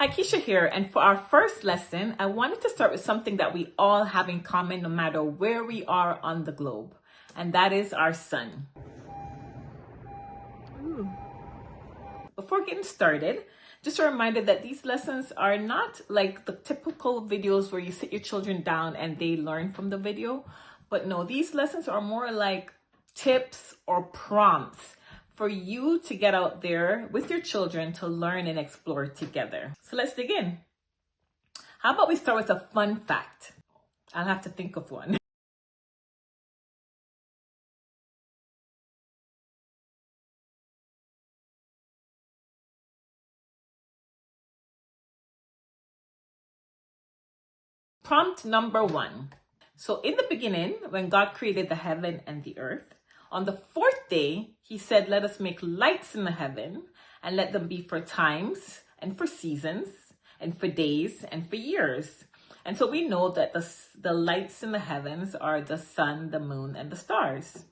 Hi, Keisha here, and for our first lesson, I wanted to start with something that we all have in common no matter where we are on the globe, and that is our sun. Before getting started, just a reminder that these lessons are not like the typical videos where you sit your children down and they learn from the video, but no, these lessons are more like tips or prompts for you to get out there with your children to learn and explore together. So let's dig in. How about we start with a fun fact? I'll have to think of one. Prompt number 1. So in the beginning, when God created the heaven and the earth, on the fourth day, he said, let us make lights in the heaven and let them be for times and for seasons and for days and for years. And so we know that the lights in the heavens are the sun, the moon, and the stars.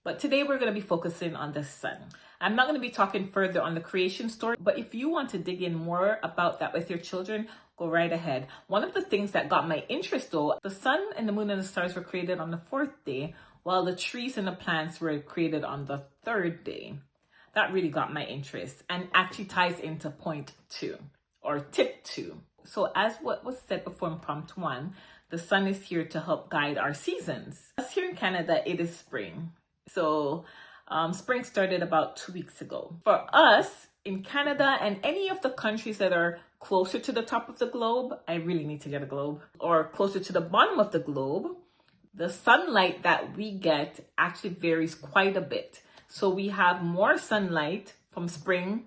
But today we're going to be focusing on the sun. I'm not going to be talking further on the creation story, but if you want to dig in more about that with your children, go right ahead. One of the things that got my interest though, the sun and the moon and the stars were created on the fourth day, while the trees and the plants were created on the third day. That really got my interest and actually ties into point 2 or tip 2. So as what was said before in prompt 1, the sun is here to help guide our seasons. Us here in Canada, it is spring. So spring started about 2 weeks ago. For us in Canada and any of the countries that are closer to the top of the globe, I really need to get a globe, or closer to the bottom of the globe, the sunlight that we get actually varies quite a bit. So we have more sunlight from spring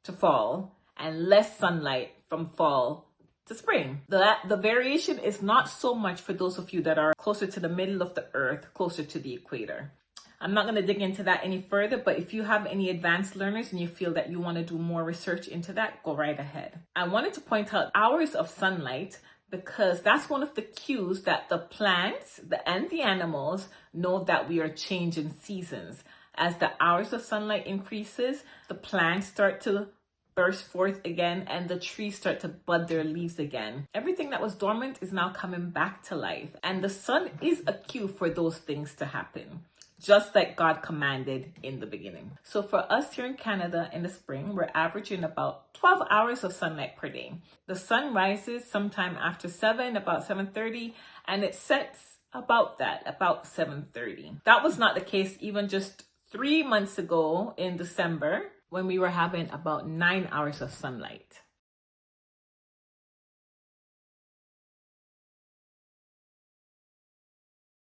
to fall and less sunlight from fall to spring. The variation is not so much for those of you that are closer to the middle of the earth, closer to the equator. I'm not going to dig into that any further, but if you have any advanced learners and you feel that you want to do more research into that, go right ahead. I wanted to point out hours of sunlight because that's one of the cues that the plants and the animals know that we are changing seasons. As the hours of sunlight increases, the plants start to burst forth again and the trees start to bud their leaves again. Everything that was dormant is now coming back to life, and the sun is a cue for those things to happen, just like God commanded in the beginning. So for us here in Canada in the spring, we're averaging about 12 hours of sunlight per day. The sun rises sometime after 7, about 7:30, and it sets about 7:30. That was not the case even just 3 months ago in December, when we were having about 9 hours of sunlight.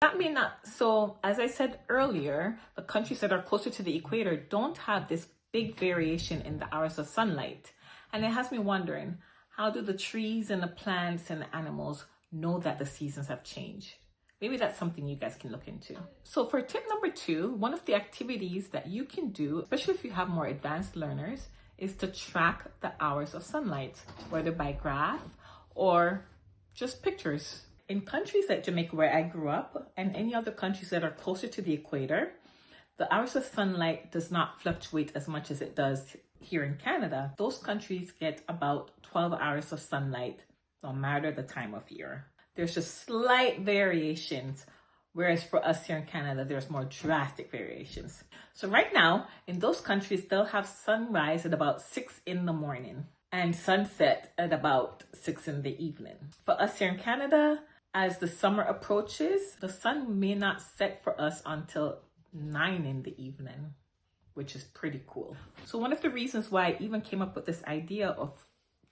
That may not, so as I said earlier, the countries that are closer to the equator don't have this big variation in the hours of sunlight. And it has me wondering, how do the trees and the plants and the animals know that the seasons have changed? Maybe that's something you guys can look into. So for tip number 2, one of the activities that you can do, especially if you have more advanced learners, is to track the hours of sunlight, whether by graph or just pictures. In countries like Jamaica, where I grew up, and any other countries that are closer to the equator, the hours of sunlight does not fluctuate as much as it does here in Canada. Those countries get about 12 hours of sunlight, no matter the time of year. There's just slight variations, whereas for us here in Canada, there's more drastic variations. So right now, in those countries, they'll have sunrise at about 6 in the morning and sunset at about 6 in the evening. For us here in Canada, as the summer approaches, the sun may not set for us until 9 in the evening, which is pretty cool. So one of the reasons why I even came up with this idea of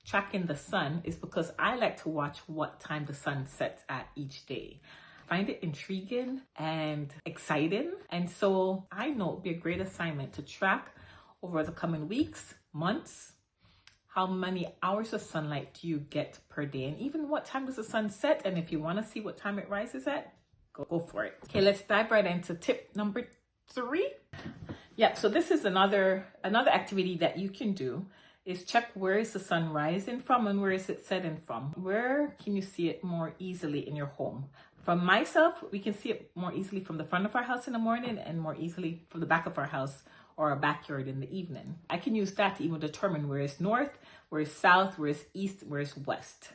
tracking the sun is because I like to watch what time the sun sets at each day. I find it intriguing and exciting. And so I know it would be a great assignment to track over the coming weeks, months, how many hours of sunlight do you get per day, and even what time does the sun set, and if you want to see what time it rises at, go for it. Okay, let's dive right into tip number 3. Yeah, so this is another activity that you can do, is check where is the sun rising from and where is it setting from. Where can you see it more easily in your home? From myself, we can see it more easily from the front of our house in the morning and more easily from the back of our house or our backyard in the evening. I can use that to even determine where it's north, where's south, where's east, where's west.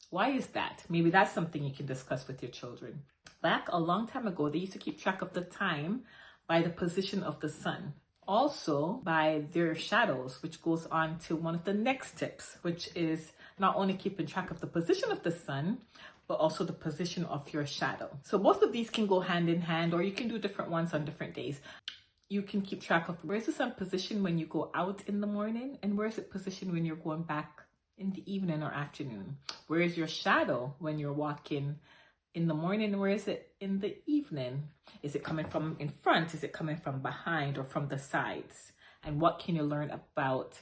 Why is that? Maybe that's something you can discuss with your children. Back a long time ago, they used to keep track of the time by the position of the sun. Also by their shadows, which goes on to one of the next tips, which is not only keeping track of the position of the sun, but also the position of your shadow. So both of these can go hand in hand, or you can do different ones on different days. You can keep track of where's the sun positioned when you go out in the morning, and where's it positioned when you're going back in the evening or afternoon. Where is your shadow when you're walking in the morning? Where is it in the evening? Is it coming from in front? Is it coming from behind or from the sides? And what can you learn about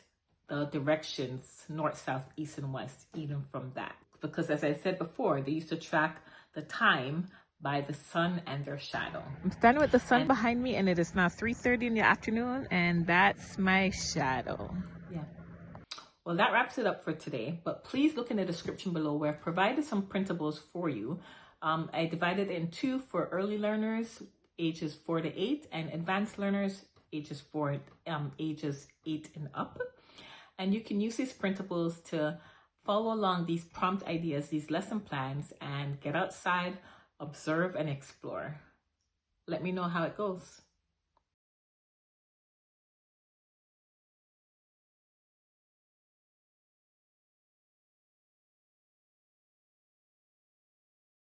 the directions, north, south, east, and west, even from that? Because as I said before, they used to track the time by the sun and their shadow. I'm standing with the sun behind me, and it is now 3:30 in the afternoon, and that's my shadow. Yeah. Well, that wraps it up for today, but please look in the description below where I've provided some printables for you. I divided it in two for early learners, ages 4 to 8, and advanced learners, ages 8 and up. And you can use these printables to follow along these prompt ideas, these lesson plans, and get outside, observe, and explore. Let me know how it goes.